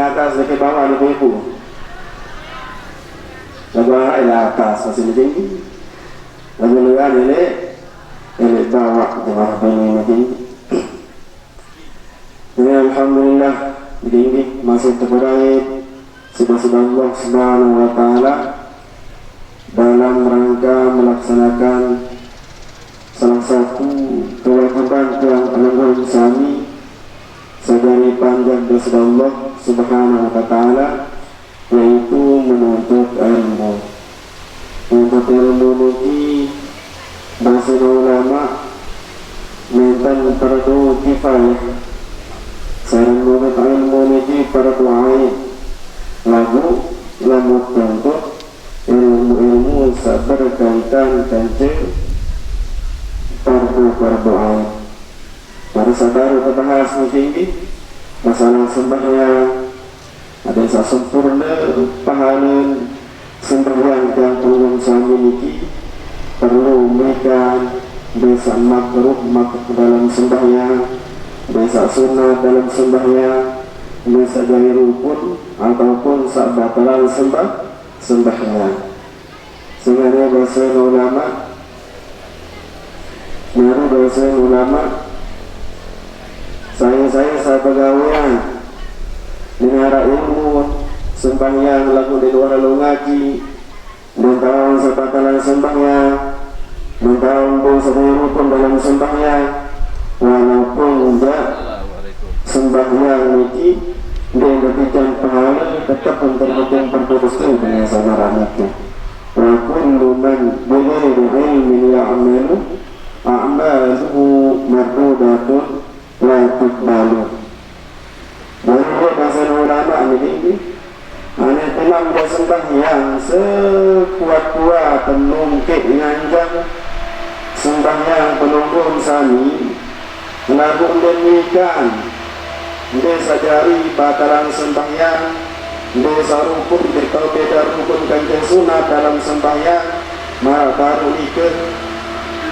Atas ke bawah lebih ibu bawah ila atas masih tinggi lalu luar ini bawah bawah ini tinggi. Ini alhamdulillah tinggi masih terbaik sebab Allah Subhanahu wa taala dalam rangka melaksanakan salah satu kewajiban yang penanggung sami sedari panjang dosa Allah Subhanahu wa taala, yaitu menuntut ilmu. Menuntut ilmu ini bahasa ulama mentan fardu kifayah. Sareng menuntut ilmu ini fardu ain. Lagu lamun tuntut ilmu berkaitan dengan fardu ain. Para saudara kita bahas tinggi masalah sembahyang, ada yang sempurna pahala sembahyang yang perlu saya miliki, perlu memberikan desa makruh dalam sembahyang, desa sunnah dalam sembahyang, desa jari rukun ataupun batalan sembahyang. Sebenarnya bahasa ulama, menurut bahasa ulama, saya pegawaian dengar ilmu sembahyang lagu di luar ngaji dan tahun sebatalan sembahyang dan tahun pun rukun dalam sembahyang walaupun tidak sembahyang ini dia berbicara pahala tetap terhitung berdosa dengan samaran itu. Wa kullu man bighairi ilmin ya'malu a'maluhu mardudatun la tuqbalu. Menurut bahasa ulama ini hanya tenang sembahyang sekuat-kuat penungkit nganjang sembahyang penunggung sami lagu demikian desa jari batalan sembahyang desa rukun kalau beda rukun kanjeng sunat dalam sembahyang maka baru ikut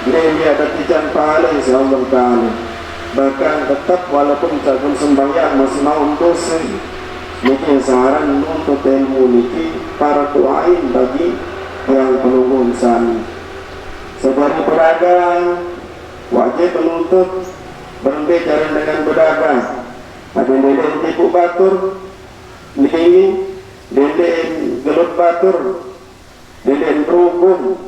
dia ada tijan pahala insyaallah ta'ala. Bahkan tetap walaupun campur sembahyang masih mau dosa, mungkin saran untuk ilmu ini para doain bagi yang penunggu sani. Sebagai pedagang wajib menuntut berhenti jalan dengan berdagang. Ada deden tipu batur, ini deden gelut batur, deden rukun,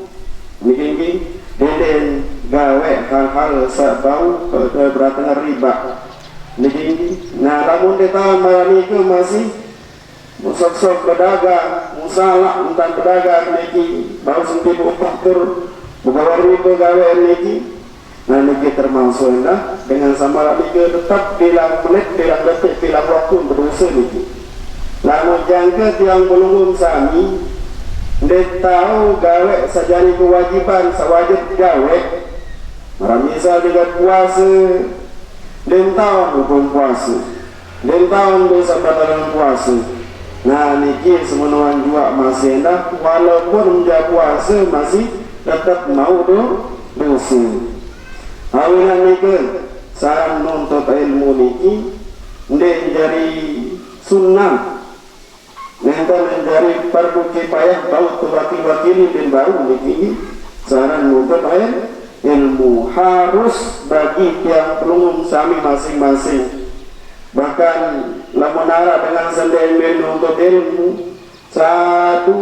ini deden gawe hal-hal sebau keberatan riba. Nah, namun di tahun malam itu masih musok-sok pedagang, musalah tentang pedagang niki, bau senti batur, buka riba gawe niki. Nah, niki termasuk dengan samaran niki tetap bilang menit, bilang detik, bilang waktu berdosa niki. Namun jangka yang belum sami, dia tahu gawe sajari kewajiban, sewajib gawe. Orang misal juga puasa, dan tahun hukum puasa, dan tahun dosa batalan puasa. Nah, niki semenuan juga masih hendak, walaupun menjadi puasa masih tetap mau dosa. Awilan niki saran nuntut ilmu niki, dia jadi sunnah, nanti menjadi fardu kifayah, bau wakil-wakili dan baru niki saran nuntut ilmu harus bagi yang pelunggung sami masing-masing. Bahkan lamunara dengan sendiri untuk ilmu satu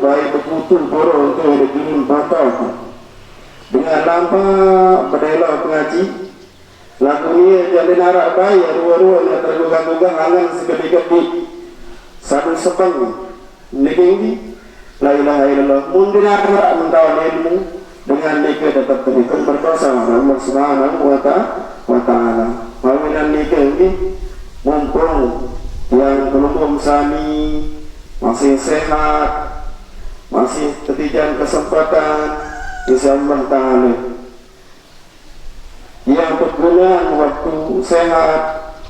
baik betul borong untuk dikirim foto dengan lampa berdela pengaji lagu ini jadi narak bayi ruang-ruang yang tergugah-gugah hangan segede-gede satu sepeng ini la ilaha illallah mundin narak mentawan ilmu dengan nikah tetap terhitung berdosa Allah Subhanahu wa ta'ala. Mawilan nikah ini mumpung yang belum sami masih sehat, masih ketijan kesempatan insyaallah taala yang berguna waktu sehat,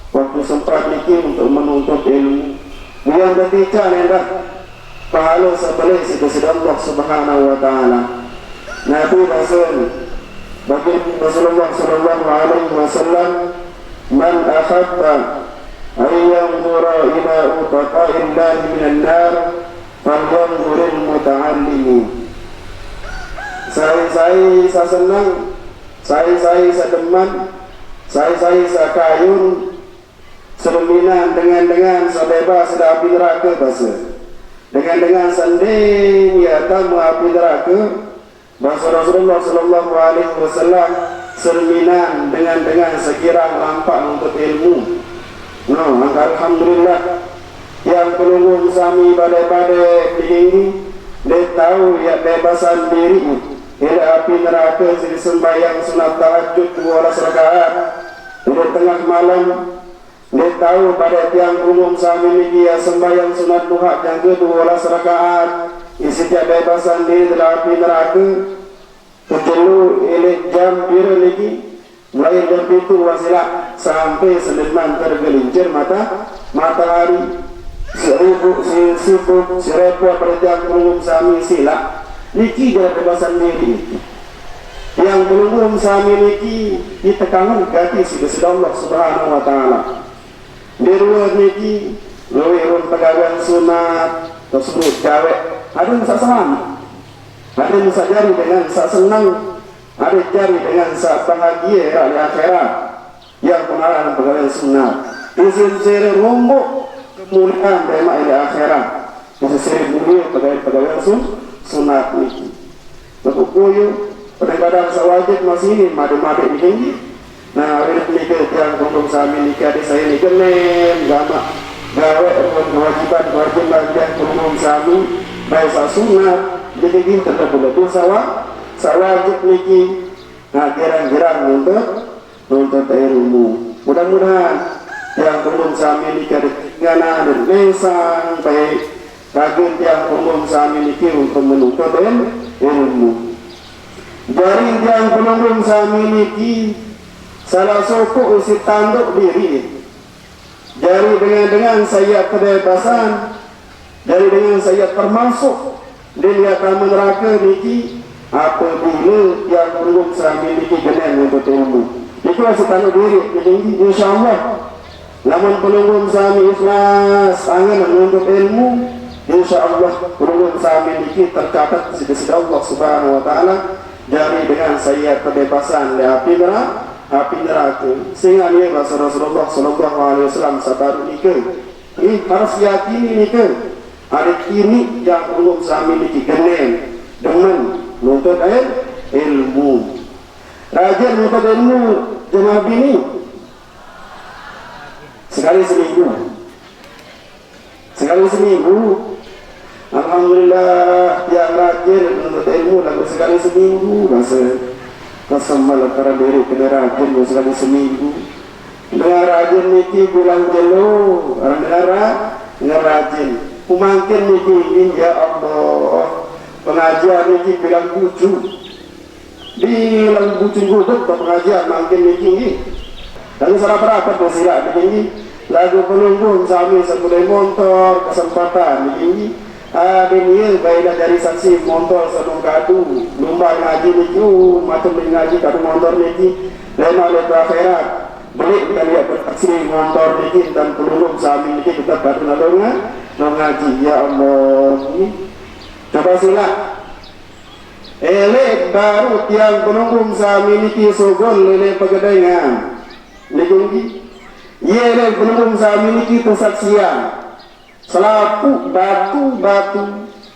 waktu sempat niki untuk menuntut ilmu. Yang ketiga nendak pahala sebalik sisi Allah Subhanahu wa taala. Nabi Rasul bagi Rasulullah sallallahu alaihi wasallam, man ahabba ay yanzura ila utaqa'illah minan nar falyanzuril muta'allimin. Saya senang, saya sedeman, saya sakayun sereminan dengan sebebas api neraka bahasa dengan sendiri ya tamu api neraka bahasa Rasulullah sallallahu alaihi wasallam sereminan dengan sekirang lampak untuk ilmu. Alhamdulillah yang pelunggung sami pada ini dia tahu ya bebasan diri dari api neraka jadi sembahyang sunat tahajud 12 rakaat di tengah malam. Dia tahu pada tiang umum sami ini dia sembahyang sunat duha yang ke-12 rakaat isi dia bebasan diri dari api neraka. Kecelu elek jam biru lagi mulai jam itu wasilah sampai sedeman tergelincir matahari sibuk repot pada tiang umum sami sila niki dari bebasan diri. Yang belum sami niki ditekankan kaki sisi Allah Subhanahu wa taala. Di luar niki lewirun pegawai sunat tersebut gawe ada yang sasaran, ada yang jari dengan senang, ada jari dengan bahagia di akhirat. Yang pengarang pegawai sunat izin seri rombok kemuliaan tema di akhirat. Izin seri mulia pegawai sunat niki. Berkuyu kadang-kadang sawajib masih ini madu-madu ini. Nah, ini nikah yang kondom sami nikah di saya nikah gama gawe kewajiban yang kondom sami baik sunat jadi gini tetap boleh tu sawajib niki. Nah, gerang-gerang untuk ilmu. Mudah-mudahan yang kondom sami nikah di ngana dan nesang baik ragin yang kondom sami nikah untuk menuntut ilmu. Dari yang kondom sami niki salah suku usi tanduk diri. Dari dengan saya kebebasan, dari dengan saya termasuk dilihatkan neraka niki apabila yang belum sami niki geneng untuk ilmu. Itu usi tanduk diri. Jadi insyaallah namun belum sami ikhlas tangan untuk ilmu, insyaallah belum sami niki tercatat di sisi Allah Subhanahu wa taala dari dengan saya kebebasan dari api neraka. Sehingga dia Rasulullah sallallahu alaihi wasallam sabar nikah. Ini harus yakini nikah. Ada kini yang belum sami niki geneng dengan nuntut ilmu. Rajin nuntut ilmu jemaah bini. Sekali seminggu. Alhamdulillah yang rajin menuntut ilmu lalu sekali seminggu masa kesemal karena diri kena rajin sekali seminggu. Dengan rajin niki bilang jelo orang dengan rajin kumangkin niki ini ya Allah pengajian niki bilang bucu guduk ke pengajian mangkin niki ini lalu salah berapa bersirat ini lagu penunggu sami sepuluh motor kesempatan ini dunia baiklah dari saksi motor senung kadu lumba ngaji niki macam ngaji kadu motor niki lema oleh akhirat beli kita lihat bersaksi motor niki dan pelulung sami niki kita kadu nadongan ngaji ya Allah ini coba sila elek baru tiang penunggu sami niki sogol lele pegedengan niki yele penunggu sami niki kesaksian selapu batu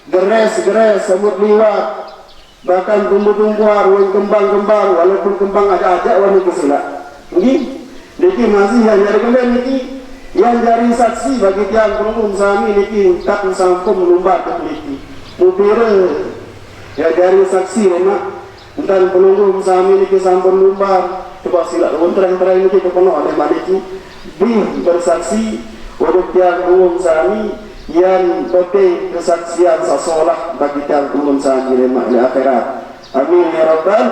geres semut liwat bahkan tumbuh-tumbuhan kembang walaupun kembang ada warna kesila ini niki masih yang dari kalian niki yang dari saksi bagi tiang penunggu sami niki tak sampung lumbar ke niki mubire ya dari saksi lemak dan penunggu sami niki sampun lumbar coba sila terang-terang niki kepenuh oleh maliki bersaksi untuk tiang umum sami yang bagi kesaksian sesolah bagi tiang umum sami lemak di akhirat Amin ya rabbal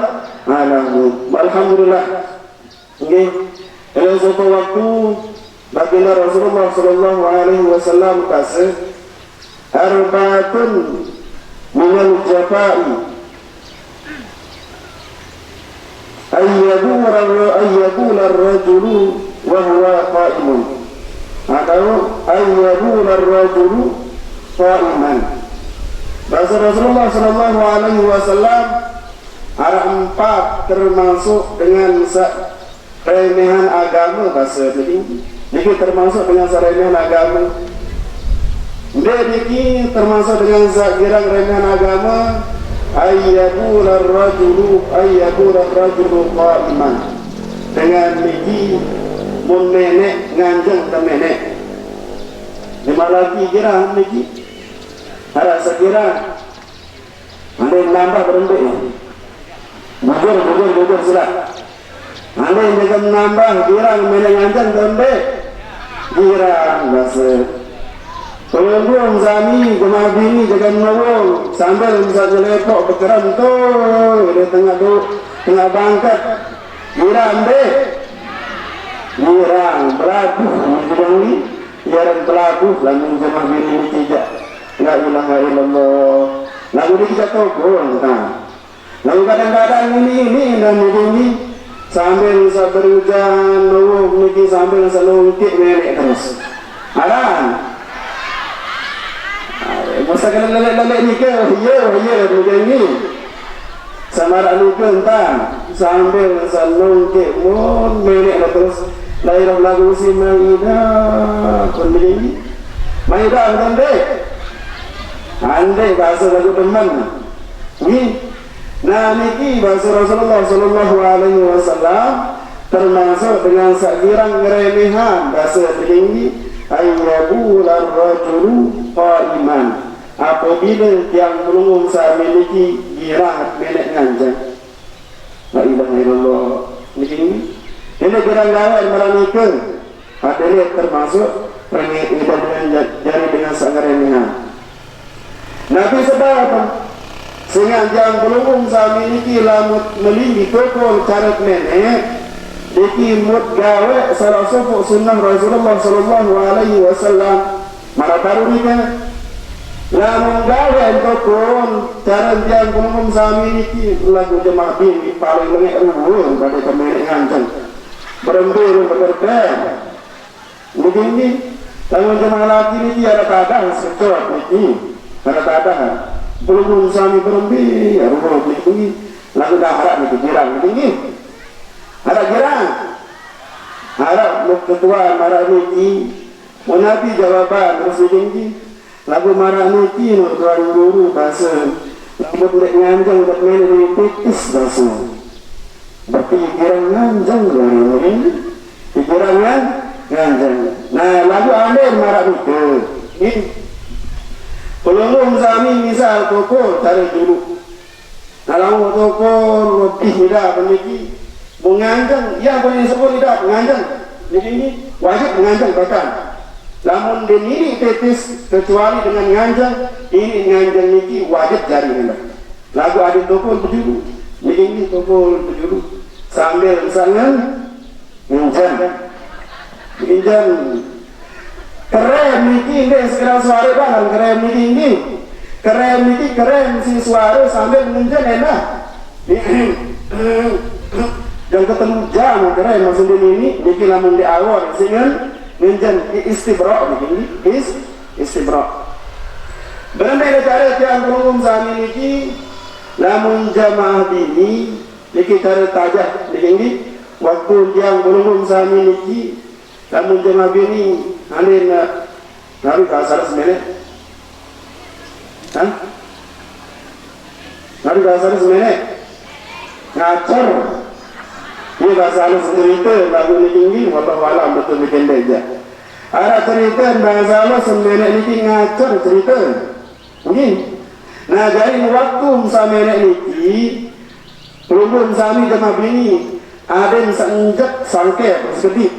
alamin. Alhamdulillah. Nggih, dalam suatu waktu baginda Rasulullah sallallahu alaihi wasallam kata, arba'atun minal jafa'i ayyabula ar-rajulu wa huwa qa'imun, atau ayyabula ar-rajulu qa'iman. Bahasa Rasulullah sallallahu alaihi wasallam ada 4 termasuk dengan remehan agama. Bahasa ini termasuk dengan remehan agama. Ini termasuk dengan girang remehan agama. Ayyabul ar-rajulu qa'iman. Dengan niki mun nenek nganjeng temenek. Lima lagi girang niki ada sekira ada yang nambah berhenti bujur sila ada yang jaga menambah girang menengankan berhenti girang bahasa pelembung sami gemar bini jaga menawang sambil bisa jelepok berkeram tu di tengah bangkat girang deh girang pelabuh girang ni girang pelabuh lalu gemar bini ini tidak. La ilaha illallah. Lalu kita toko, lalu kadang-kadang ini dan ini sambil berhujan, nunggu sambil selungkit melek terus. Aran. Masa kena lelek ni ke? Ya, begini. Samara lupa entah sambil selungkit melek terus. Lahir lagu si Maidah, pendiri. Maidah betul. Andai bahasa lagu teman ni, nah niki bahasa Rasulullah sallallahu alaihi wasallam termasuk dengan sakirang ngeremehan bahasa tinggi ayyabul ar-rajulu qa'iman. Apabila yang melunggung saat memiliki girang menek nganjang. La ilaha illallah. Niki ini girang gawat meranikah. Adalah termasuk rengit dengan jari dengan sak ngeremehan. Nabi sebab sehingga yang belum sami niki lamut melinggi toko carat nenek niki mut gawe salah satu sunnah Rasulullah sallallahu alaihi wasallam mara taru nika lamun gawe toko carat yang belum sami niki lagu jemaah bini paling lengek ruhun pada kemenek ngancang berembur bekerja begini lamun jemaah laki niki ada kadang sekot niki kata-kata belum sami berembi ya rumah ini lagu dah harap itu girang ini ada girang harap ketua marah ini menapi jawaban terus ini lagu marah ini tuan guru bahasa lagu tidak nganjang tidak main ini tipis bahasa berarti girang nganjang ini girang nganjang. Nah lagu ambil marah itu ini pelunggung sami misal toko cari dulu. Kalau toko lebih tidak memiliki menganjang, ya boleh sebut tidak menganjang. Jadi ini wajib menganjang bahkan. Namun ini tetis kecuali dengan menganjang, ini menganjang ini wajib jari hendak. Lagu ada toko berdulu, jadi ini toko berdulu sambil misalnya menganjang. Keren niki ini sekarang suara banget keren niki keren si suara sambil menunjuk enak yang ketemu jam keren maksudnya ini niki lamun di awal sehingga menjen istibra begini istibra beranda cara yang umum sami niki lamun jamaah ini niki cara tajah begini waktu yang umum sami niki lamun jamaah ini alin nabi kasar sebenarnya, nabi kasar sebenarnya ngacor, ini bahasa halus cerita lagu ini tinggi, wallahu alam betul bikin beja. Ada cerita bahasa halus sebenarnya ini ngacor cerita, ini. Nah jadi waktu sebenarnya ini, belum sami jemaah bini, ada yang senjat sangke sedih,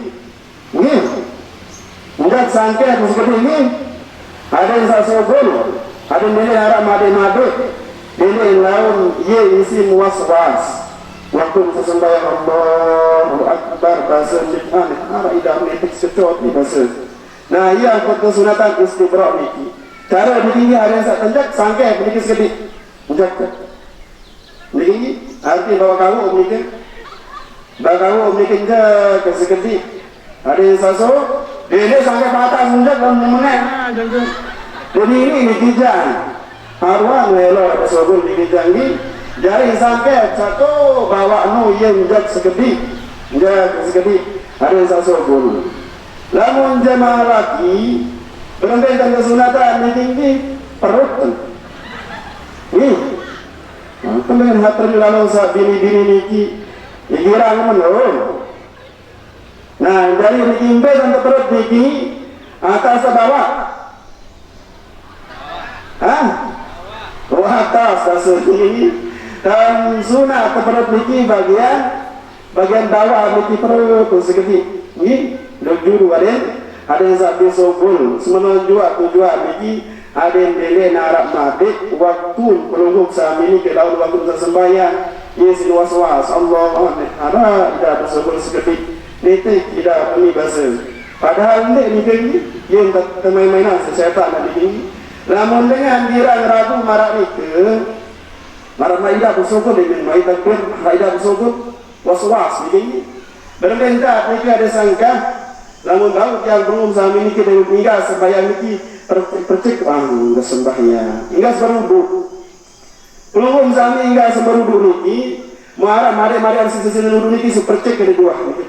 ini. Enggak sangka seperti ini ada yang sasobol ada yang harap made-made Ini laun ye isi muas-was. Waktu sesembahyang Allahu Akbar bahasa Jepang arah idam netik secot ni bahasa. Nah, ia angkut kesunatan istibrak niki. Cara begini ada yang tak tenjak sangkai begini sekedik. Menjak. Begini arti bawa kamu begini. Bawa kamu begini je ke sekedik. Ada yang saso, dia sangkai patah menjak dan mengenai. Jadi ini kijang. Haruan lelo ada sobul kijang ni. Jari sangkai satu bawa nu yang menjak sekedik. Menjak sekedik. Ada yang saso bulu. Lamun jemaah laki berhenti dan kesunatan ini tinggi perut ini kemudian hati lalu saat bini-bini niki dikira menurun. Nah dari niki dan perut niki atas bawah atas kasut ini dan sunat perut niki bagian bawah niki perut segini ini juru ada yang sabi sobul semenun tujuan niki ada yang beli narak mabit waktu pelungguk sami ini ke daun waktu tersembahyang yesin was-was Allah ada tidak bersobul seketik niti tidak beli bahasa padahal ini yang main-mainan sesetan ini namun dengan dirang ragu marak itu marak maidah bersobul dengan maidah pun maidah bersobul was-was ini berbentak niki ada sangka namun baut yang belum sami niki dengan hingga sembahyang niki percik sembahyang hingga semerudu belum sami hingga semerudu niki marah mari sisi nudu niki sepercik ke dua niki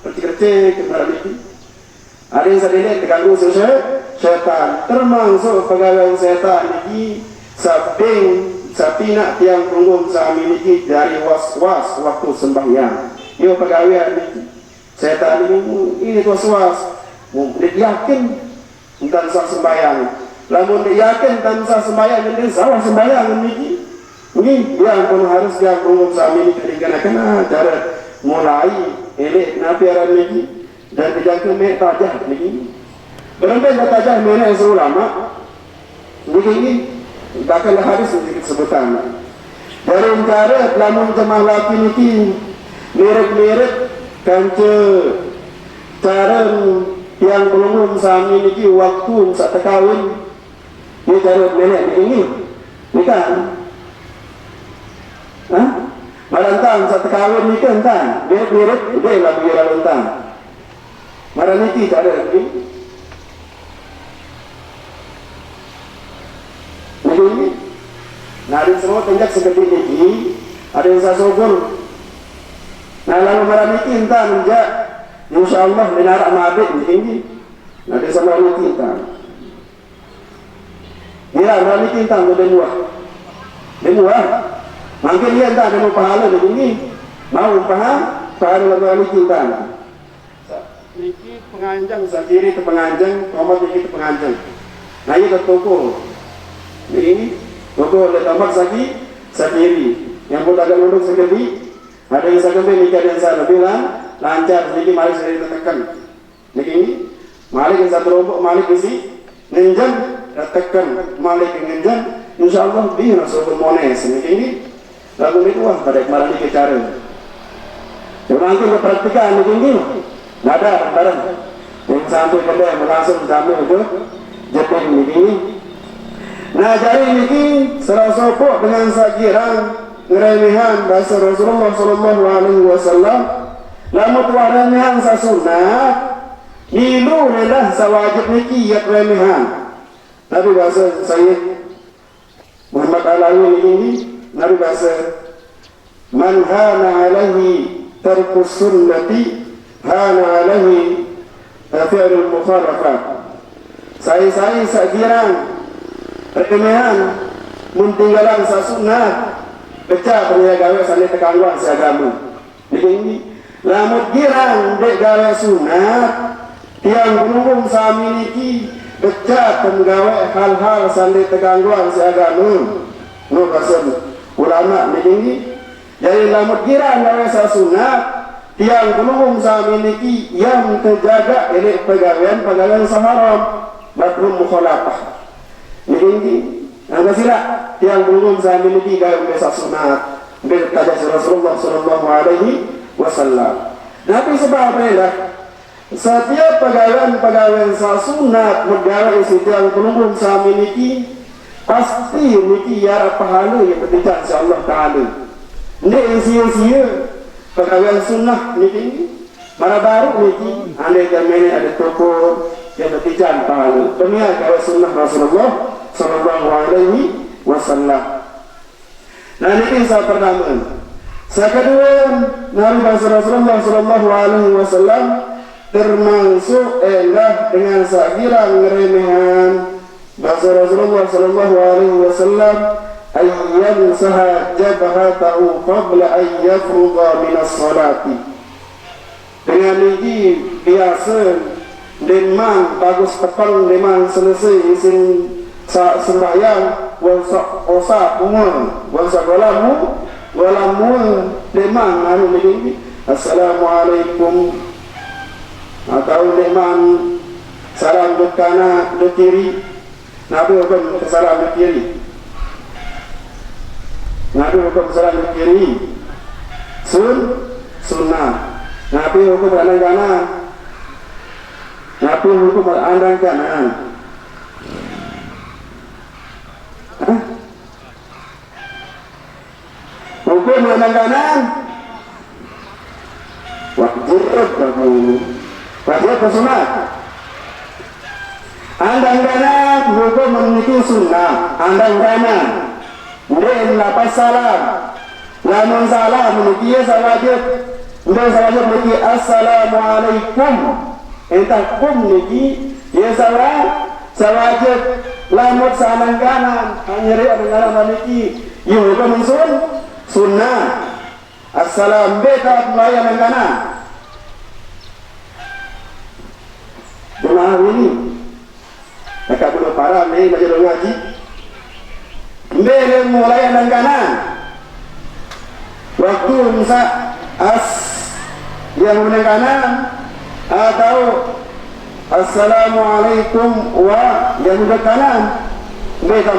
percik marah niki ada yang sadene terganggu setan termasuk pegawai setan niki sapina tiang belum sami niki dari was-was waktu sembahyang yo pegawai niki setan ini was-was dia yakin dan sah sembahyang namun dia yakin dan sah sembahyang ini salah sembahyang ini yang pun harus dia belum sami ini dikarenakan cara mulai elek nabiaran ini dan dijaga mek tajah ini berhenti tajah mana yang ulama begini bahkan hadis sedikit sebutan dari cara namun jemaah laki ini mirip-mirip kanca cara yang belum sami niki waktu saat kawin ni cara nenek ini bukan marantang saat kawin ni kan tan mirip-mirip dia lah biar lantang marah niki cara ini nah ada semua tenjak seperti ini ada yang saya sobor. Nah lalu marah niki entah menjak insyaAllah menarak mabit ini nanti sama niki entah dia marah niki entah dia muah mungkin dia entah ada mau pahala begini mau pahala marah niki entah niki penganjang sakiri ke penganjang tomat niki ke penganjang nah ini ke toko ini toko oleh tomat sakiri yang pun agak luluk sekali ada yang saya kembali nikah dan saya bilang lancar sedikit mari saya tekan niki ini mari kita terombok mari isi ngenjang tekan mari ngenjang insyaallah bi rasul mones niki ini lagu itu wah pada kemarin niki cara nanti praktikan niki ini ada barang yang sampai kedai langsung sampai itu jepang niki ini nah jadi niki serasopok dengan sakirang ngeremehan bahasa Rasulullah sallallahu alaihi wasallam namun remehan sa sunat nilu lelah sa wajib niki yak remehan Nabi bahasa Sayyid Muhammad Alawi ini Nabi bahasa man hana alaihi tarkus sunnati hana alaihi fi'lul mukhalafat saya sakirang remehan mentinggalan sa sunat pecah punya gawe sani tekangguan si agama ini lamut girang dek gawe sunat tiang belum sami niki pecah penggawe hal-hal sani tekangguan si agama no kasem ulama ini jadi lamut girang gawe sa sunat tiang belum sami niki yang terjaga ini pegawaian saharam batrul mukhalafah ini Nah, sila yang belum saya miliki gaya biasa sunat berkata Rasulullah Sallallahu Alaihi Wasallam. Tapi sebab apa? Setiap pegawai sunat pegawai yang belum saya miliki pasti miliki ya pahala yang berbicara insya Allah Taala. Ini sia-sia pegawai sunnah miliki. Mana baru miliki anda jamani ada toko yang berbicara pahala. Demikian pegawai sunnah Rasulullah Sallallahu Alaihi Wasallam. Nah ini kisah pertama. Yang kedua, Nabi Rasulullah Sallallahu Alaihi Wasallam termasuk dengan sakira ngeremehan bahasa Rasulullah Sallallahu Alaihi Wasallam ayyan saha jabhatahu qabla an yafruga min as-salati. Dengan ini biasa demang bagus tepang demang selesai isin sembahyang wasa umur wasa golamu demang anu begini assalamualaikum atau demang salam ke kanan ke kiri nabi hukum salam ke kiri nabi hukum salam ke kiri sunnah nabi hukum kanan nabi hukum kanan hukum menandang kanan wajib kamu wajib sunat andang kanan hukum memiliki sunnah andang kanan kemudian lapas salam lamun salam memiliki sawajib kemudian sawajib memiliki assalamualaikum entah kum memiliki ya sawajib lamut salam kanan hanya dengan memiliki hukum sunnah assalam beta melayan kanan jemaah ini kakak belum parah nih baca doa ngaji mbele melayan kanan waktu misa yang menang kanan atau assalamualaikum wa yang menang kanan beta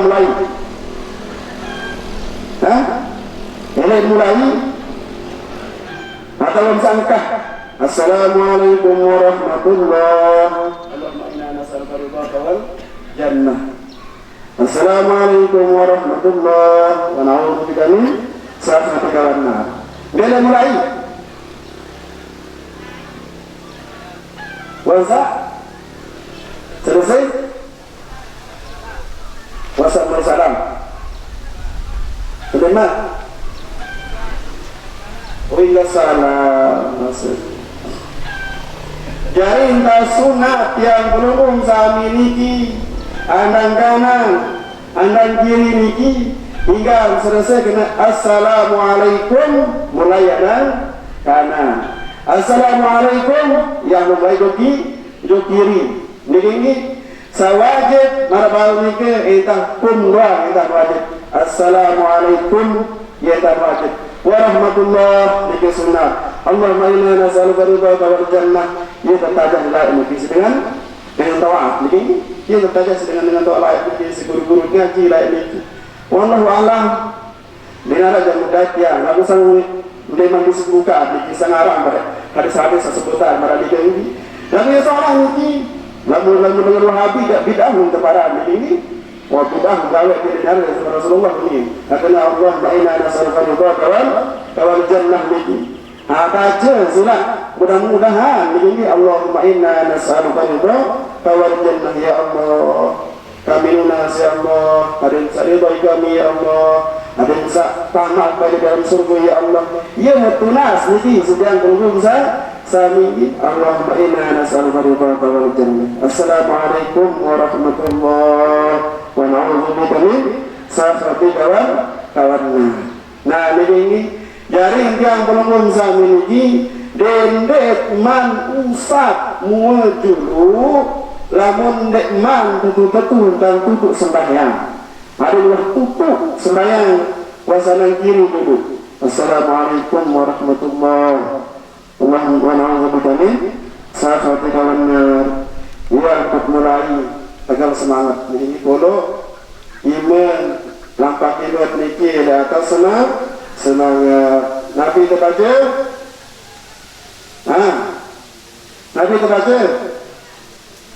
melayan mulai atau sangkah assalamualaikum warahmatullahi Allahumma inna nas'aluka ridhaka wal jannah assalamualaikum warahmatullahi wa na'udzubika min sakhatika wan nar. Bila mulai wasa selesai wassalam terima Willa salam maksud. Jadi entah sunat yang belum saya miliki andang kanan, andang kiri niki hingga selesai kena assalamualaikum mulai andang kanan. Assalamualaikum yang mulai doki kiri. Ini sawajib marabau niki entah kumra entah wajib. Assalamualaikum ya entah wajib. Warahmatullah niki sunnah. Allahumma inna nas'aluka ridhaka wal jannah. Ia tertajah la ini dengan tawaaf niki. Ia tertajah dengan tawaaf niki guru-guru ngaji la ini. Wallahu a'lam. Dinara jam mudatya lagu sang memang disebutkan niki sangarang pada hadis-hadis sesebutan pada ini. Dan ia seorang niki lagu dengan Wahabi tak bid'ah untuk para ini. Wa bidah gawe dari Rasulullah ini. Katanya Allah inna nas'aluka ridhaka wal jannah niki. Baca surat mudah-mudahan ini Allahumma inna nas'aluka ridhaka wal jannah ya Allah. Kami lunas ya Allah. Ada ridha kami ya Allah. Ada tamat pada dalam surga ya Allah. Ya mutunas niki sedang berhubung sami Allahumma inna nas'aluka ridhaka wal jannah. Assalamualaikum warahmatullahi wa na'udzubika min sakhatika wal nar. Nah ini jari yang belum saya miliki dendek man usap muajulu lamun dek man betul-betul dan tutup sembahyang adalah tutup sembahyang wasanan kiri dulu. Assalamualaikum warahmatullahi wabarakatuh. Sakhatika wan nar. Ya mulai agar semangat ini polo iman lampak iman niki di atas senang Nabi terbaca Nabi terbaca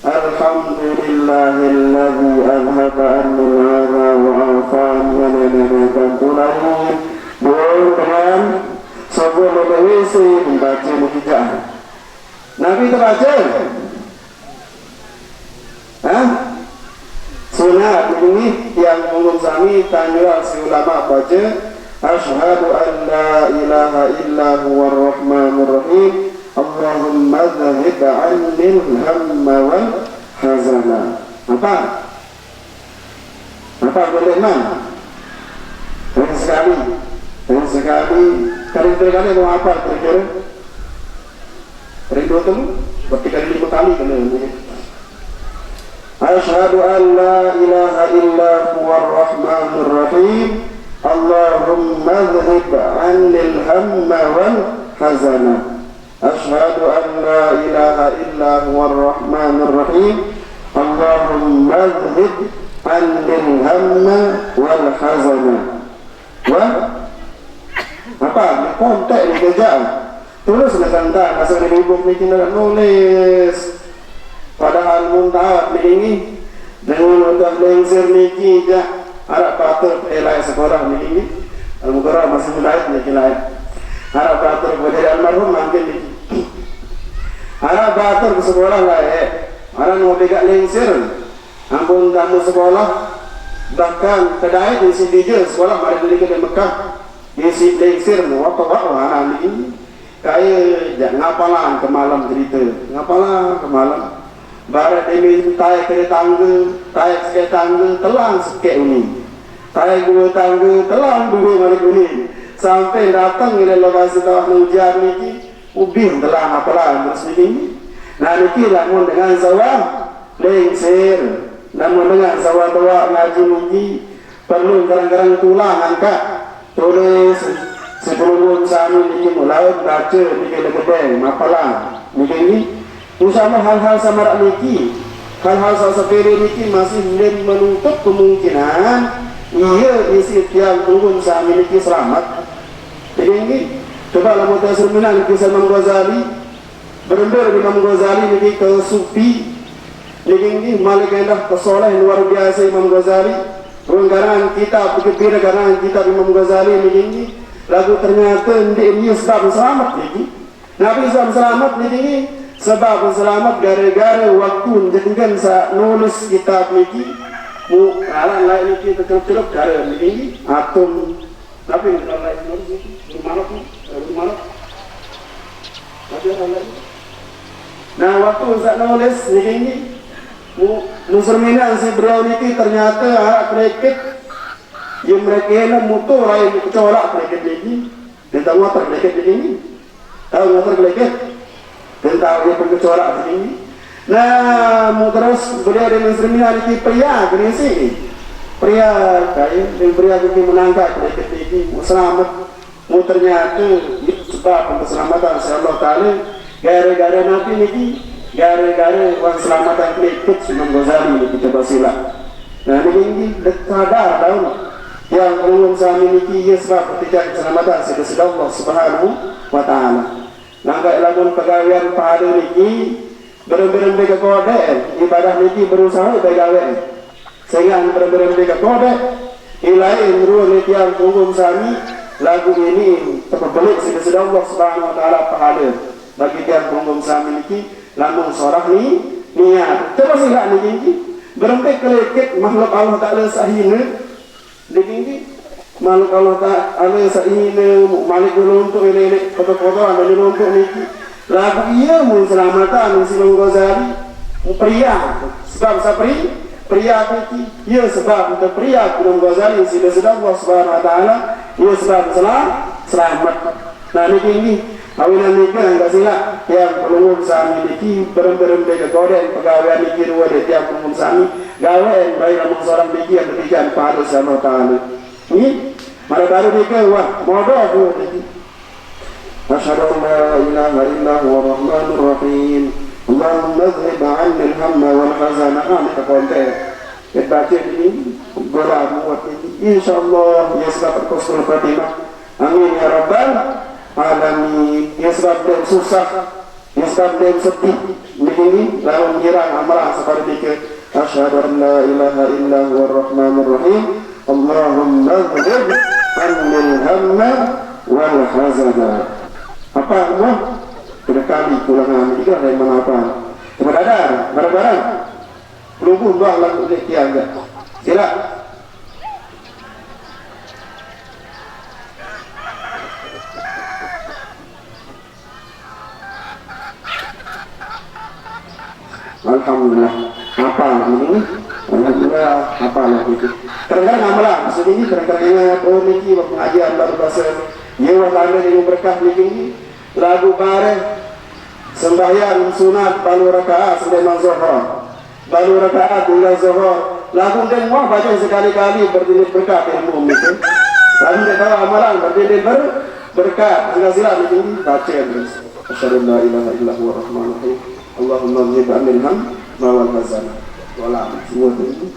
Alhamdulillahilladzi azhaba anni al-'adha wa afani wa ni'matan dengan sebuah medawisi membaca mukjizat. Nabi terbaca sunat ini yang mengumpulkan tanya si ulama baca asyhadu an la ilaha illa huwar rahmanur rahim Allahumma dhahib 'anil hamma wal hazana. Apa boleh man? Sekali kali mau apa kira-kira? Kering 2 kali, berarti kali 5 kali kena. Asyhadu an la ilaha illa huwar rahmanur rahim Allahumma dhahib 'anil hamma wal hazana. Asyhadu an la ilaha illa huwar rahmanur rahim Allahumma dhahib 'anil hamma wal hazana. Apa? Kontak ni kerja. Tulis nak kanta, asal ni ibu ni kena nulis. Padahal muntah ini dengan udah lengser ni je. Harap patur elai sekolah ni. Al-Mukarram masih mulai ni kilai. Harap patur pada almarhum mungkin ni. Harap patur ke sekolah lah Harap mau pegang lengser. Ampun tamu sekolah. Bahkan kedai di sini je sekolah mari beli ke Mekah. Di sini lengser apa anak ni. Kaya ngapalan ke malam cerita. Ngapalan ke malam. Barat demi taik ke tangga, taik ke tangga, telang sikit ini. Taik 2 tangga, telang 2 mari ini. Sampai datang ila lokasi tawah hujan ni, ubin telang apalan terus ini. Nah niki lamun dengan sawah lengser, namun dengan sawah tua ngaji niki perlu kadang-kadang tulang angkat, tulis sebelum sami niki mulai baca niki legedeng apalan niki ini. Usama hal-hal samarak niki, hal-hal sepele niki masih menutup kemungkinan ia isi tiang turun sami niki selamat. Jadi ini coba lah mutasir minang kisah Imam Ghazali berembur Imam Ghazali niki ke Sufi. Jadi ini malik endah kesoleh luar biasa Imam Ghazali. Karangan kitab kepira karangan kitab Imam Ghazali niki lagu ternyata ini sebab selamat niki. Nabi selamat niki sebab selamat gara-gara waktu jadikan sa nulis kitab niki alang lain niki tercelup gara niki atom tapi kalau lain nulis rumah tapi alang lain. Nah waktu sa nulis niki muserminan si beliau niki ternyata arak kreket yang mereka yang mutu lain kecolak kreket niki tentang water kreket niki tahu water kreket tentang dia pengecorak ini. Nah, terus beliau dengan seminar ini pria berisi, pria kaya dan pria ini menangkap mereka ini selamat. Ternyata itu sebab keselamatan Allah Taala gara-gara Nabi ini, gara-gara keselamatan ikut Imam Ghazali ini kita basilah. Nah ini sadar tahu yang belum sami ini sebab tidak keselamatan sesudah Allah Subhanahu wa Taala. Nangka lamun pegawaian pada niki berem-berem bega kode ibadah niki berusaha pegawai sehingga berem-berem bega kode ilain ruh niki yang tunggu sami lagu ini terbelik sesudah Allah Subhanahu wa Taala pahala bagi dia tunggu sami niki lamun sorah ni niat coba sih enggak niki berembe kelekit makhluk Allah Taala sahina niki makhluk Allah Ta'ala sa'ina malik dulu untuk ini foto-foto ada dulu untuk niki lagu iya selamatan si Imam Ghazali pria sebab pria niki iya sebab untuk pria Imam Ghazali si sedang Allah Subhanahu wa Ta'ala iya sebab selamat. Nah niki ini awinan niki enggak sila yang perlu sami niki berem-berem deka goden pegawai niki ruwa de tiap umum sami gawe baik namun seorang niki yang demikian pada Allah Ta'ala ini mana baru dikau wah modoh tu ni. Asyhadu an la ilaha illa huwa rahmanur rahim. Allahumma adhhib 'anni al-hamma wal hazana. Kita kontek. kita baca ini bola muat ini insyaallah ya sebab husnul khatimah amin ya rabbal alamin ya sebab dia susah ya sebab dia sedih begini lalu mengira amalan seperti itu asyhadu an la ilaha illa huwar rahmanur rahim Allahumma ghfir anil hamma wal hazana apa semua sudah kali pulangan tiga dari mana apa kemudian barang-barang pelumpuh doang lagu tiang sila alhamdulillah apa ini alhamdulillah apa lagi itu kadang-kadang amalan maksud ini kadang-kadang oh niki waktu pengajian baru bahasa nyewa tanda ini berkah niki lagu bareng sembahyang sunat balu rakaat sedemang zuhur balu rakaat hingga zuhur lagu dan wah baca sekali-kali berdiri berkah ilmu itu lagu dia tahu amalan berdiri berkah hingga sila niki baca terus asyhadu la ilaha illa huwa rahmanur rahim Allahumma ghfir anil ham mawal hazana wala semua itu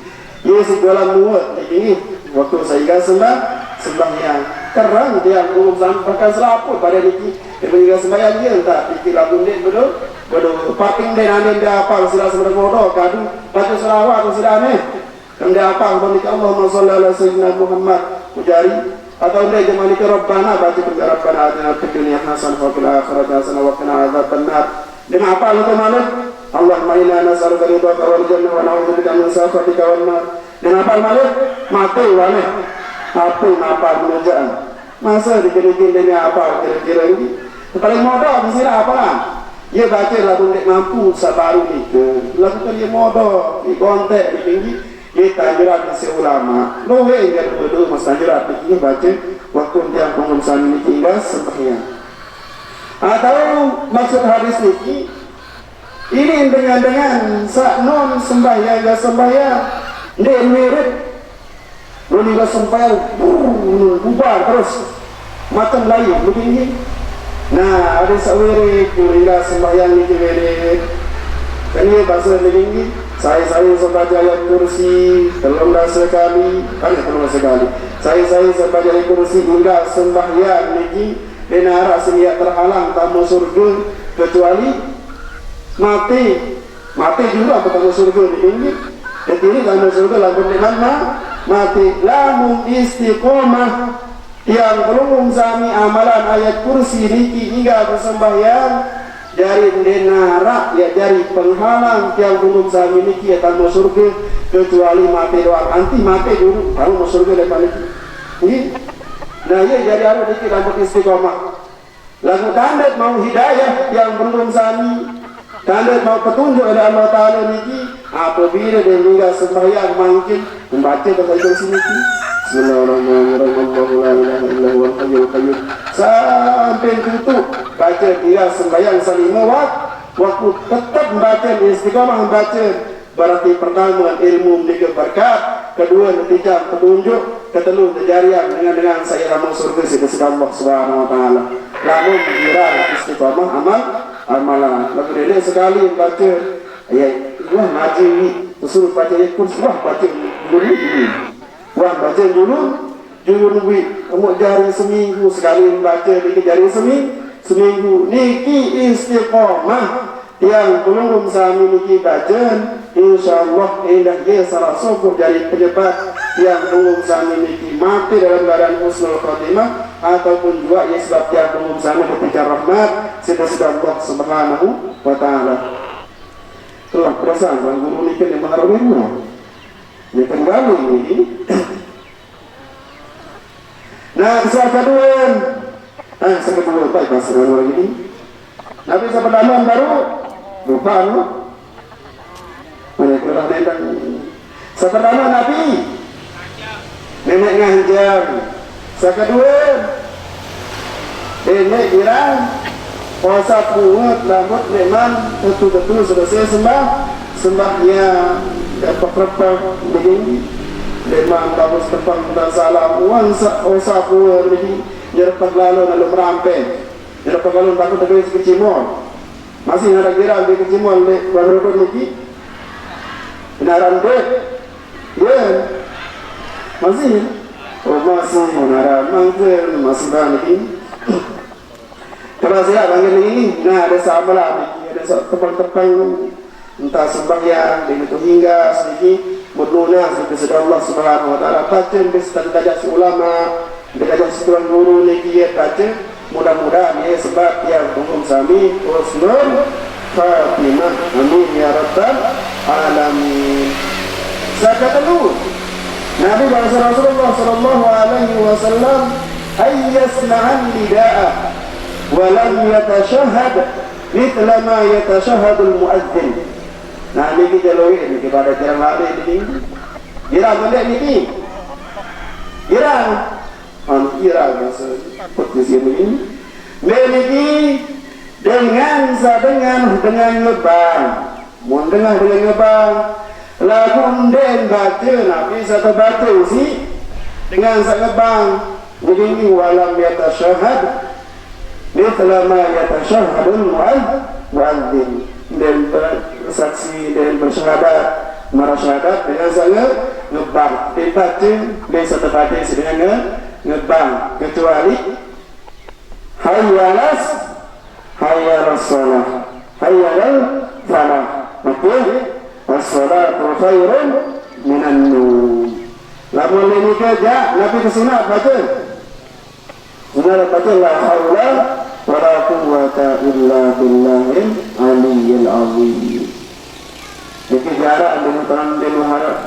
ia segala muat ini waktu saya sembahyang kerang dia belum sampaikan selaput pada niki dia juga sembahyang dia entah pikir lagu dia bodoh parking dia nanti dia apa sila sebenarnya bodoh kadu baca selawat atau sila aneh dan dia apa kepada Allahumma sholli ala sayyidina Muhammad ujari atau dia jemaah ke Rabbana baca Rabbana atina fid dunya hasanah wa fil akhirati hasanah wa qina adzabannar dengan apa lu kemana Allahumma inna nas'aluka ridhaka wal jannah wa na'udzubika min sakhatika wan nar dengan apa malik mati wale apa apa menunjukkan masa dikira-kira ini apa kira-kira ini paling modal mesti apa lah dia baca lagu tak mampu sabaru itu lagu tu dia modal di kontek di tinggi dia tanjuran si ulama lohe yang berdua mas tanjuran ini baca waktu dia pengurusan ini tinggal sembahyang atau maksud hadis ini dengan non sembahyang gak sembahyang dia mirip lalu gak sembahyang bubar terus macam lain begini nah ada sawiri kuliah sembahyang ini mirip kan ini bahasa begini saya sebagai ayat kursi telung sekali saya sebagai ayat kursi hingga sembahyang ini denara selia terhalang tamu surga kecuali mati juga tamu surga ini jadi ini tamu surga lagu mana mati lamun istiqomah yang belum sami amalan ayat kursi niki hingga bersembahyang dari denara ya dari penghalang yang belum sami niki ya tamu surga kecuali mati doang anti mati dulu tamu surga lepas ini nah ia jadi ada dikit lagu istiqomah lagu tanda mau hidayah yang belum sami tanda mau petunjuk oleh Allah Ta'ala niki apabila dia hingga sembahyang mungkin membaca tentang sini Bismillahirrahmanirrahim Allahu la ilaha illa huwal hayyul qayyum sampai tutup baca dia sembahyang salima waktu tetap membaca istiqomah membaca berarti pertama ilmu menjadi berkat kedua netijan petunjuk ketelu kejarian dengan saya ramu surga sisi Allah Subhanahu wa taala lalu mengira istiqomah amalan lalu dia sekali baca ayat wah ngaji ni usul baca kurs wah baca dulu ini wah baca dulu kamu jari seminggu sekali baca dikit jari seminggu niki istiqomah yang belum sami niki baca insyaallah indah dia salah satu dari penyebab yang belum sami niki mati dalam keadaan husnul khatimah ataupun juga ya sebab yang belum sami berbicara rahmat sedang Allah Subhanahu wa taala telah perasaan bang guru niki yang mengharumnya ya kembali ini nah kisah kedua baik bahasa lagi ini Nabi sebelum baru lupa lu mereka datang setelah Nabi nenek ngajar sekedua nenek bilang puasa pungut rambut memang betul-betul selesai sembahnya dapat begini memang bagus tepang dan salam uang puasa begini nyerpak lalu merampai nyerpak lalu takut terus kecimol masih ada kira di kecimol baru lagi benaran deh Ya, masih. Oh masih menara mangkel masih banyak ini. Kalau saya panggil ini, nah ada sama lah, ada tepang-tepang entah sembahyang dengan itu hingga sedikit bernuna sedikit Allah Subhanahu Wa Taala baca bistajak si ulama, dijak si tuan guru lagi ya baca. Mudah-mudahan ya sebab yang umum sami husnul khatimah. Amin ya rabbal alamin. Saya dulu Nabi Rasulullah sallallahu alaihi wasallam ayyasma'an lida'a wa lam yatashahhad mithla ma yatashahhadul muadzin. Nah ini jaloi kepada jarang lari ini. Girang benda ini. Girang seperti ini. Memiliki dengan ngebang. Mau dengan ngebang. Lagu den baca Nabi satu baca si dengan sangat bang begini walam yatashahad mithla ma yatashahadul muadzin dan bersaksi dan bersyahadat marasyahadat dengan sangat ngebang dibaca dan satu baca dengan ngebang kecuali hayyalas salah hayyal falah okey. As-salatu khairun minan nawm. Lamun ini kerja Nabi kesunat baca. Sunat baca la haula wala quwwata illa billahil aliyyil azim. Jadi jarak dengan terang dan harap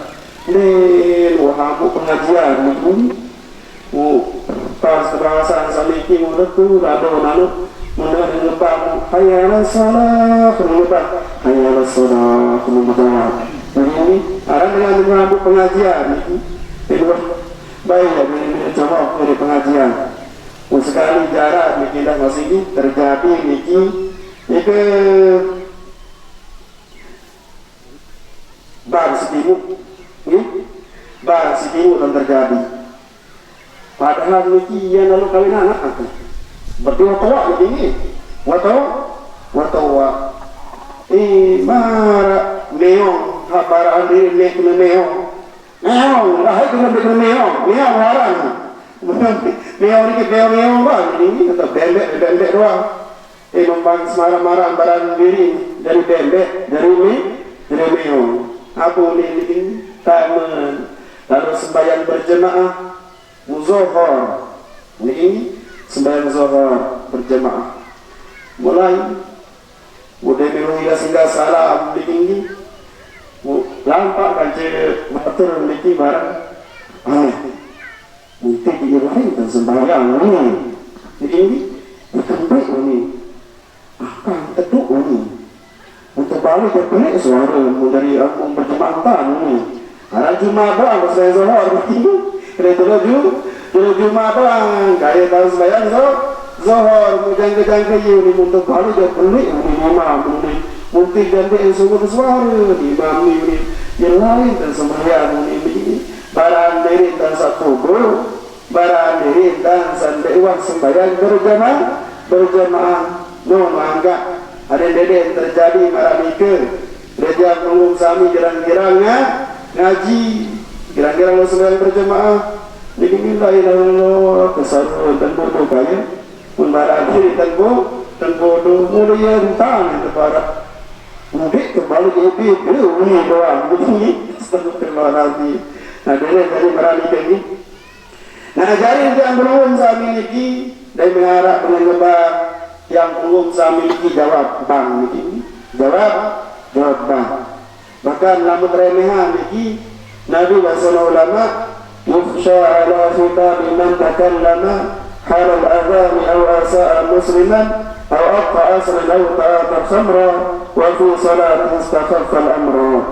ni wahabu pengajian ni. Pas bahasa saliki mutu lalu mana ngebang hayya salah ngebang hayya salah ngebang ini orang dengan mengambil pengajian itu baik ya ini coba dari pengajian sekali jarak bikin dah masih terjadi bikin itu bar setimu dan terjadi padahal bikin yang lalu kawin anak aku berdua tua begini, watawa, mara meong, habara andi meong, lahir dengan meong haran, meong ni meong bang, ini tetap bembek doang, membang semara-mara barang diri dari bembek, dari meong, aku ni taman, lalu sembahyang berjemaah, muzohor, ini. Sembahyang zuhur berjemaah mulai udah hingga singgah salam di tinggi lampak kaca batur di barang mungkin di lain dan sembahyang ini di tinggi berkembang ini akan teduk ini untuk balik berpelik suara dari aku berjemaah ini ada Jumat doang saya zuhur bertinggi kira-kira Jumat doang kaya tahu sembahyang zuhur mujang-jang kayu ni untuk baru dia beli ni imam ni mungkin ganti subuh suara imam ni yang lain dan sembahyang ni barang diri dan satu guru barang diri dan sandewan sembahyang berjamaah no mangga ada dede terjadi marah mikir dia menunggu sami gerang-gerangnya ngaji gerang-gerang sembahyang berjamaah jadi la ilaha illallah kesaruan dan bodoh kaya membara diri dan bodoh mulia hutang kepada mudik kembali ke ini doang begini astagfirullahaladzim. Nah dari merani ini nah jadi yang belum saya miliki dan mengharap mengebak yang belum saya miliki jawab bang ini jawab bang bahkan lamun remehan ini Nabi Rasulullah ulama يخشى على خطاب من تكلم حال الأذان أو أساء مسلما أو أقطع أصلا أو تآثر خمرا وفي صلاة استخف الأمر.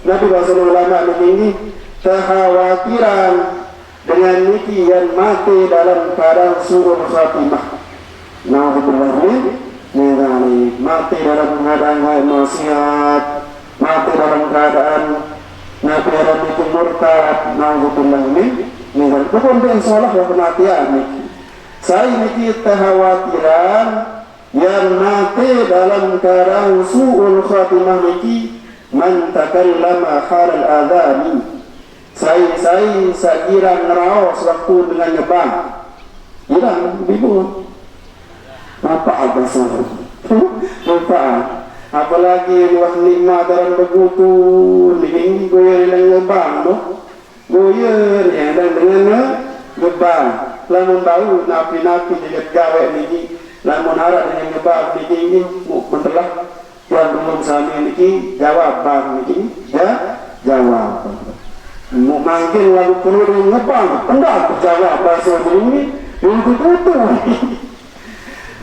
Nabi Rasulullah ini kekhawatiran dengan niki yang mati dalam keadaan suruh khatimah. Nauzubillah min mati dalam keadaan maksiat, mati dalam keadaan Nabi Adam itu murtad, nauzubillah min bukan insyaallah ya kematian niki. Saya niki kekhawatiran yang mati dalam keadaan suul khatimah niki man takallama hal al-adhani Saya sakira ngerau sewaktu dengan nyebang. Iya, ibu. Apa alasan? Lupa. Apalagi luas lima dalam begitu, ini goyer yang nyebang, no? Goyer yang dengan nyebang. Lamun bau napi-napi dekat gawe ini, lamun harap dengan nyebang ini mentelah tuan belum sami ini jawab bang ini, ya jawab. Mau manggil lalu penuh ngebang, enggak jawab bahasa ini untuk itu.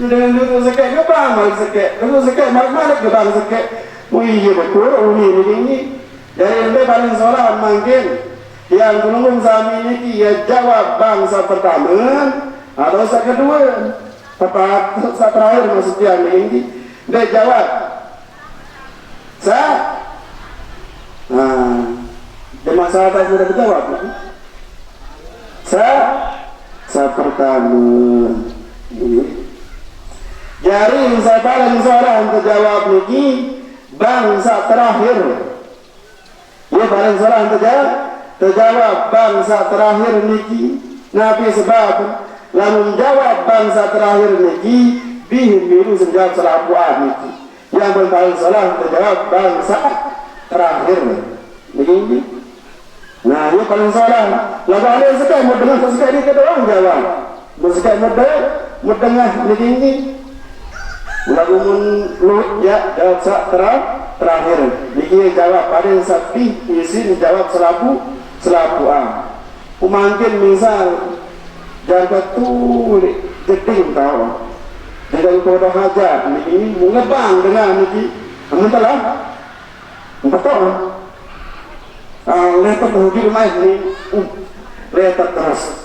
Dan itu sekek ngebang, sekek, itu sekek mana ngebang sekek. Iya betul, ini. Dari ente paling soal manggil yang belum sami ini ya jawab bangsa pertama atau sa kedua, tepat sa terakhir maksudnya ini dia jawab. Di masa atas sudah dijawab. Sa pertama. Jari sa paling seorang terjawab lagi bangsa terakhir. Ya paling seorang terjawab bangsa terakhir lagi. Nabi sebab lalu menjawab bangsa terakhir lagi biru sejawab selapuan lagi. Yang paling seorang terjawab bangsa terakhir. Begini. Nah, ini paling salah. Lalu ada sekali mau dengar sekali kita orang jawab. Sekali mau dengar begini. Lalu mulut ya jawab terakhir. Dia jawab ada yang sapi, isi jawab selapu a. Mungkin misal jaga tu jeding tahu. Jadi kalau hajar ini mengebang dengan ini. Entahlah. Betul. Letak di rumah ini, letak terus.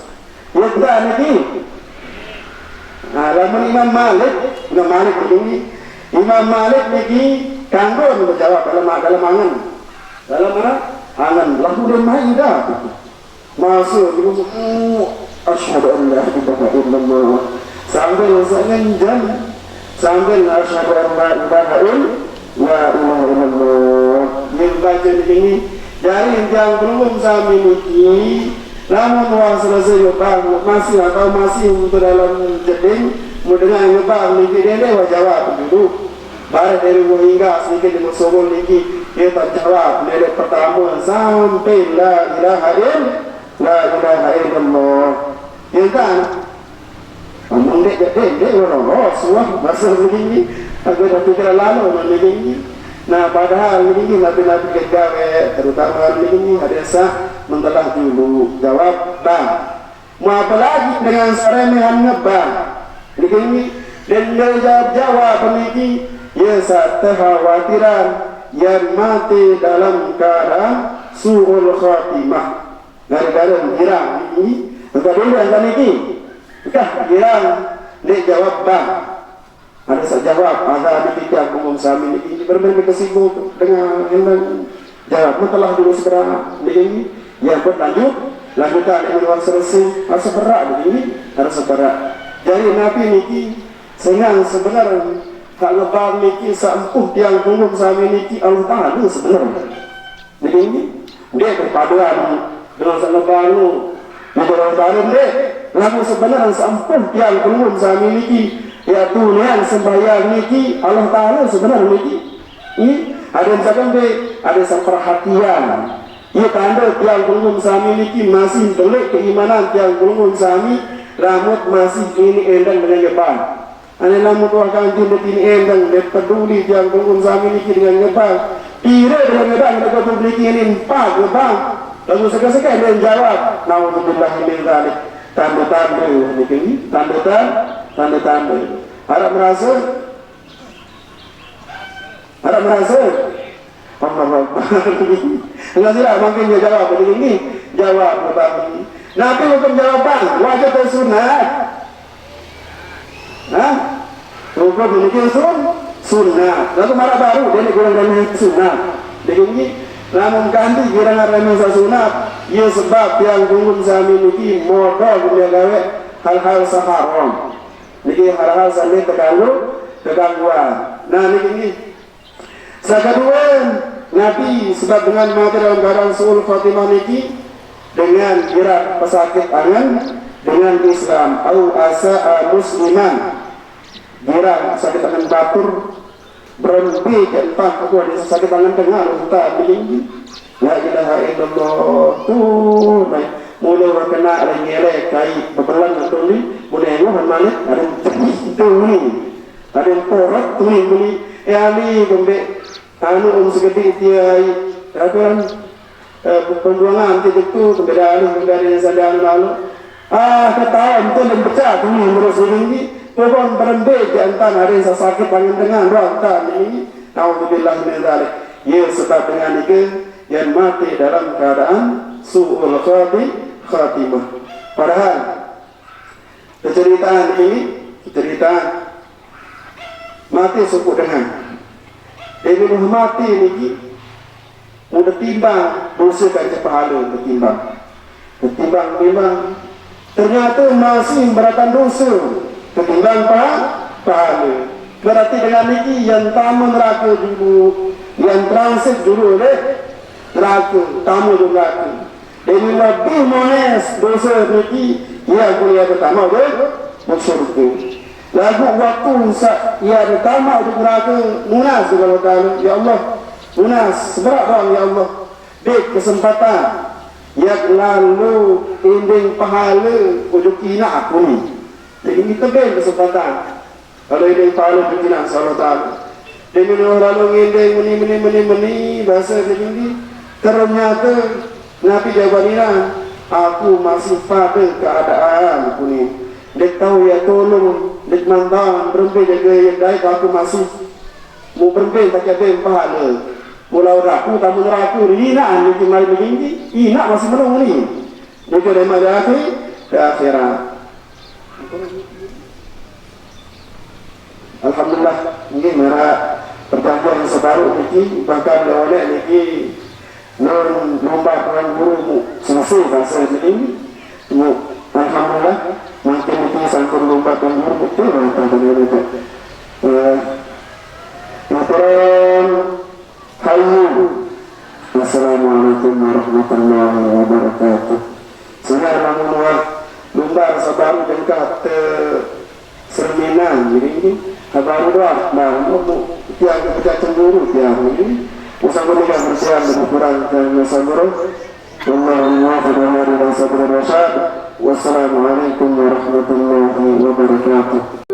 Ya tidak lagi. Lamun Imam Malik ini, Imam Malik lagi kanggo menjawab dalam angan. Dalam mana? Angan. Lalu dia mahidah. Masuk, asyhadu an la ilaha illallah. Sambil sengaja, sambil asyhadu an la ilaha illallah. Membaca ini. Dari yang belum sami niki, namun wang selesai ngebang masih untuk dalam jeding, mendengar ngebang niki dia jawab dulu. Baru dari hingga sedikit di musuh niki dia tak jawab dari pertama sampai la ilaha illallah. Yang kan, ngomong dia orang semua bahasa begini, agak tidak lalu begini. Nah padahal ini nabi-nabi kegawe terutama ini ada sah mentelah dulu jawab bang. Mau apa lagi dengan seremehan ngebang ini dan dia jawab ini ya saat kekhawatiran yang mati dalam keadaan su'ul khatimah gara-gara girang ini enggak dulu yang ini enggak girang dia jawab bang. Ada saya jawab, ada di kita umum sami ini berbeda kesibuk dengan yang jawab. Telah dulu segera ini yang berlanjut, lanjutkan yang luar selesai harus berat ini harus berat. Jadi Nabi niki sehingga sebenarnya hak lebar niki sampuh yang umum sami niki Allah Taala sebenarnya. Jadi ini dia berpaduan dengan selebar Nagararan dia, lalu sebenarnya sampai yang umum sami niki, ya Tuhan sembahyang niki Allah Taala sebenarnya niki. Ini ada yang cakap deh, ada perhatian. Ia tanda yang umum sami niki masih belik keimanan yang umum sami, rambut masih ini endang dengan ngebang. Ane namun tu akan tindak ini endang, dia peduli yang umum sami niki dengan ngebang. Ira dengan ngebang, mereka publik ini empat ngebang. Lalu sekali-sekali dia jawab, naudzubillah min dzalik. Tanda-tanda ini, tanda-tanda. Harap merasa? Allah. Enggak sila, mungkin dia jawab begini, jawab begini. Nabi hukum jawaban, wajib dan sunat. Hukum ini sunat. Lalu marah baru, dia digunakan sunat. Begini. Namun ganti kira-kira remesa sunat, ia sebab yang gunggung sami niki modal dia gawe hal-hal saharom. Niki hal-hal sami kegangguan. Nah niki sekedua Nabi sebab dengan mati dalam keadaan suul Fatimah niki dengan gerak pesakit angan dengan Islam au asa'a musliman gerak pesakit angan batur berhenti tentang aku ada sakit tangan dengar tak begini la ilaha illallah tuh mula kena ada nyelek kai bebelan atau ni boleh yo mana ada itu ni ada porat tu ni ali gombe anu segede dia kan pembuangan itu keberadaan dari sadar lalu ketahuan itu dan pecah tu ni terus ini pohon berhenti di antara hari sakit tangan dengan rata ini naudzubillah min dzalik ya sebab dengan itu yang mati dalam keadaan su'ul khatimah. Padahal keceritaan ini mati suku dengan Ibnu mati ini mudah timbang dosa kaca pahala ketimbang memang ternyata masih beratan dosa ketimbang pahala. Berarti dengan ini yang tamu neraka dulu, yang transit dulu neraka, tamu neraka. Dan lebih manis dosa ini ia boleh pertama bersyukur. Lagu waktu ia pertama untuk neraka munas kalau tahu ya Allah munas seberat ya Allah. Dek kesempatan yang lalu ending pahala untuk kina aku ni. Jadi kita beri kesempatan. Kalau ending pahala untuk kina Allah Taala. Demi lalu ending meni bahasa begini ternyata Nabi jawabannya aku masih pada keadaan aku ni. Dek tahu ya tolong dek mandang berhenti jaga yang baik aku masih mau berhenti tak ada pahala. Pulau raku tamu raku ina ni mari begini ina masih menung ni. Dia dari mana ke akhirat. Alhamdulillah ini merah perjanjian sebaru ini bahkan oleh ini non lomba perang guru selesai bahasa ini. Alhamdulillah mungkin itu sangkur lomba perang guru betul pada itu. Assalamualaikum warahmatullahi wabarakatuh. Sekarang lomba sabaru dekat Serminan ini baru doa tiang kita cemburu tiang ini usah menikah bersihan dengan kurang dan sabar. Wassalamualaikum warahmatullahi wabarakatuh.